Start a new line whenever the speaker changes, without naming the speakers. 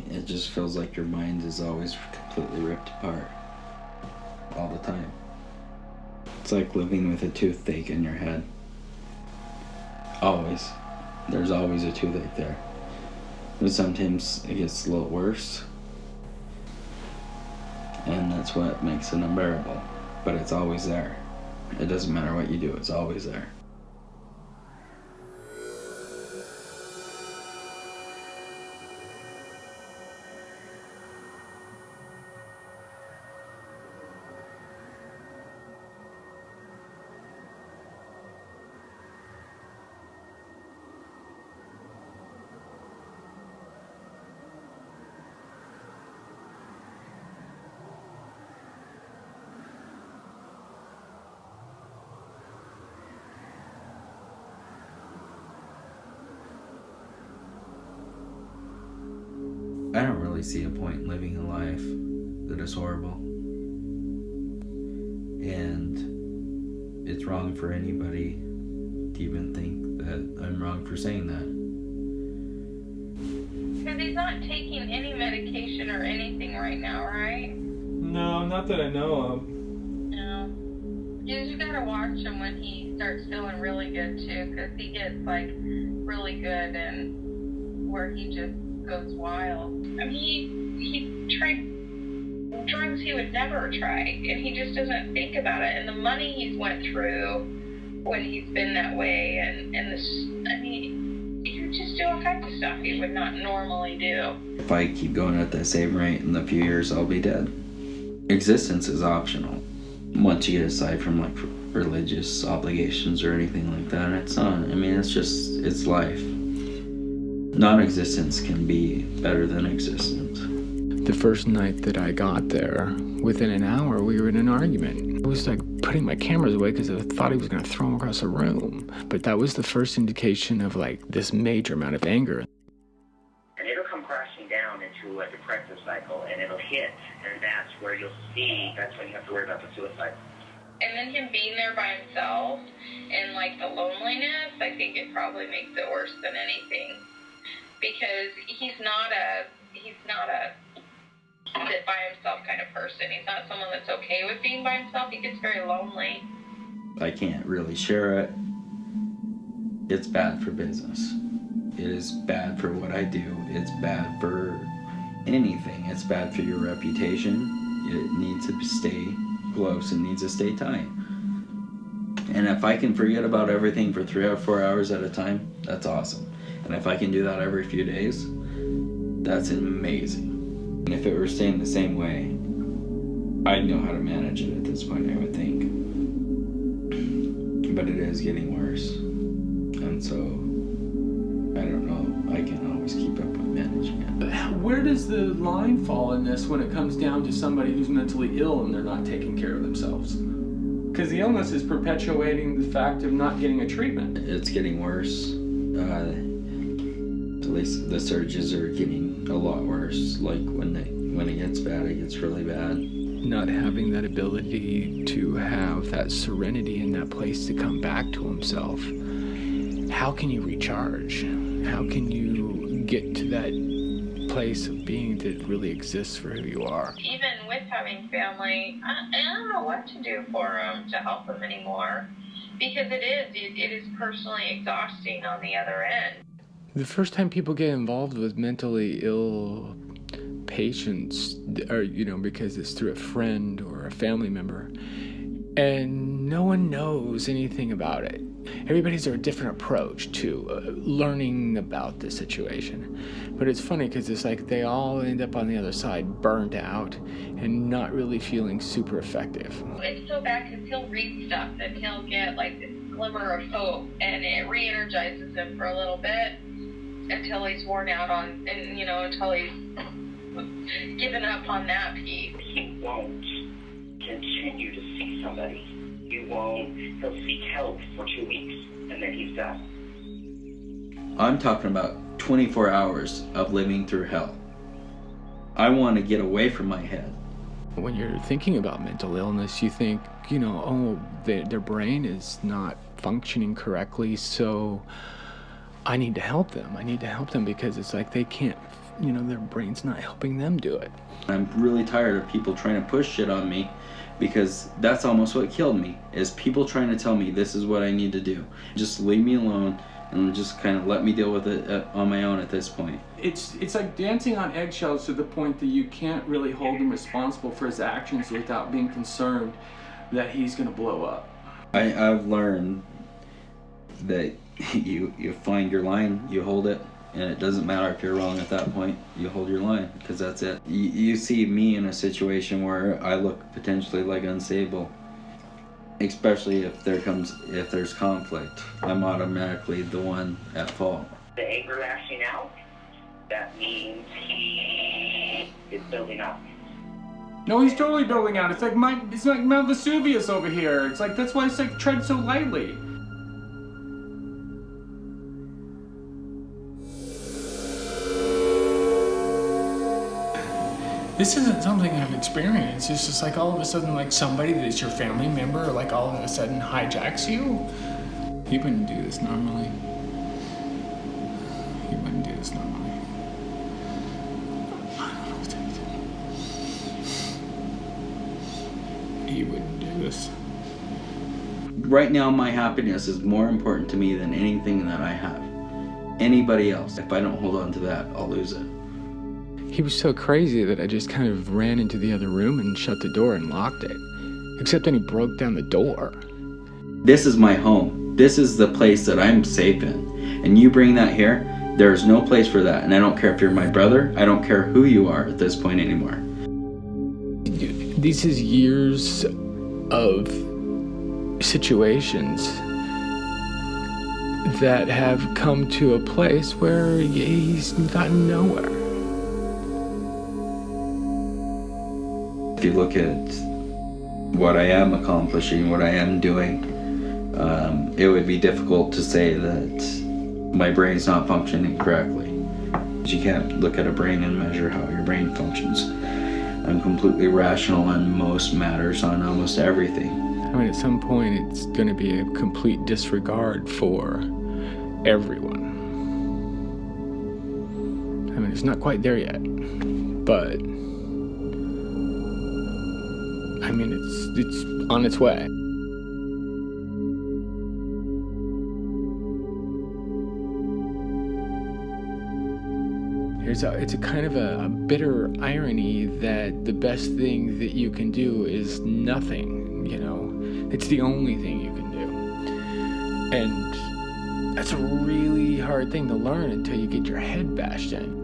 point, it just feels like your mind is always completely ripped apart. All the time. It's like living with a toothache in your head. Always. There's always a toothache there. But sometimes it gets a little worse. And that's what makes it unbearable. But it's always there. It doesn't matter what you do, it's always there. I don't really see a point in living a life that is horrible. And it's wrong for anybody to even think that I'm wrong for saying that.
Because he's not taking any medication or anything right now, right?
No, not that I know of.
No. You just gotta watch him when he starts feeling really good too, because he gets like really good and where he just goes wild. I mean, he tried drugs he would never try, and he just doesn't think about it. And the money he's went through when he's been that way, and this, I mean, he would just do all kinds of stuff he would not normally do.
If I keep going at the same rate, in a few years I'll be dead. Existence is optional. Once you get aside from like religious obligations or anything like that, it's not. I mean, it's life. Non-existence can be better than existence.
The first night that I got there, within an hour, we were in an argument. I was like putting my cameras away because I thought he was going to throw them across the room. But that was the first indication of like this major amount of anger.
And it'll come crashing down into a depressive cycle, and it'll hit, and that's where you'll see, that's when you have to worry about the suicide.
And then him being there by himself and like the loneliness, I think it probably makes it worse than anything. Because he's not a sit by himself kind of person. He's not someone that's okay with being by himself. He gets very lonely.
I can't really share it. It's bad for business. It is bad for what I do. It's bad for anything. It's bad for your reputation. It needs to stay close. It needs to stay tight. And if I can forget about everything for 3 or 4 hours at a time, that's awesome. And if I can do that every few days, that's amazing. And if it were staying the same way, I'd know how to manage it at this point, I would think. But it is getting worse. And so, I don't know, I can't always keep up with managing it.
Where does the line fall in this when it comes down to somebody who's mentally ill and they're not taking care of themselves? Because the illness is perpetuating the fact of not getting a treatment.
It's getting worse. At least the surges are getting a lot worse. Like when it gets bad, it gets really bad.
Not having that ability to have that serenity in that place to come back to himself. How can you recharge? How can you get to that place of being that really exists for who you are?
Even with having family, I don't know what to do for him to help him anymore. Because it is personally exhausting on the other end.
The first time people get involved with mentally ill patients, or because it's through a friend or a family member, and no one knows anything about it. Everybody's a different approach to learning about the situation. But it's funny because it's like they all end up on the other side burnt out and not really feeling super effective.
It's so bad because he'll read stuff and he'll get like this glimmer of hope, and it re-energizes him for a little bit until he's worn out until he's given up on that piece.
He won't continue to see somebody. He'll seek help for 2 weeks, and then he's done.
I'm talking about 24 hours of living through hell. I want to get away from my head.
When you're thinking about mental illness, you think, their brain is not functioning correctly, so I need to help them. I need to help them because it's like they can't, their brain's not helping them do it.
I'm really tired of people trying to push shit on me, because that's almost what killed me, is people trying to tell me this is what I need to do. Just leave me alone and just kind of let me deal with it on my own at this point.
It's like dancing on eggshells to the point that you can't really hold him responsible for his actions without being concerned that he's going to blow up.
I've learned that you find your line, you hold it, and it doesn't matter if you're wrong at that point. You hold your line, because that's it. You see me in a situation where I look potentially like unsable, especially if there's conflict. I'm automatically the one at fault.
The anger lashing out, that means he is building up.
No, he's totally building out. It's like Mount Vesuvius over here. It's like, that's why it's like tread so lightly. This isn't something I've experienced. It's just like all of a sudden, like somebody that's your family member, like all of a sudden hijacks you. He wouldn't do this normally. He wouldn't do this normally. I don't know what to do. He wouldn't do this.
Right now, my happiness is more important to me than anything that I have. Anybody else, if I don't hold on to that, I'll lose it.
He was so crazy that I just kind of ran into the other room and shut the door and locked it. Except then he broke down the door.
This is my home. This is the place that I'm safe in. And you bring that here, there's no place for that. And I don't care if you're my brother. I don't care who you are at this point anymore.
This is years of situations that have come to a place where he's gotten nowhere.
If you look at what I am accomplishing, what I am doing, it would be difficult to say that my brain's not functioning correctly. You can't look at a brain and measure how your brain functions. I'm completely rational on most matters, on almost everything.
I mean, at some point, it's going to be a complete disregard for everyone. I mean, it's not quite there yet, but I mean, it's on its way. It's a kind of a bitter irony that the best thing that you can do is nothing, It's the only thing you can do. And that's a really hard thing to learn until you get your head bashed in.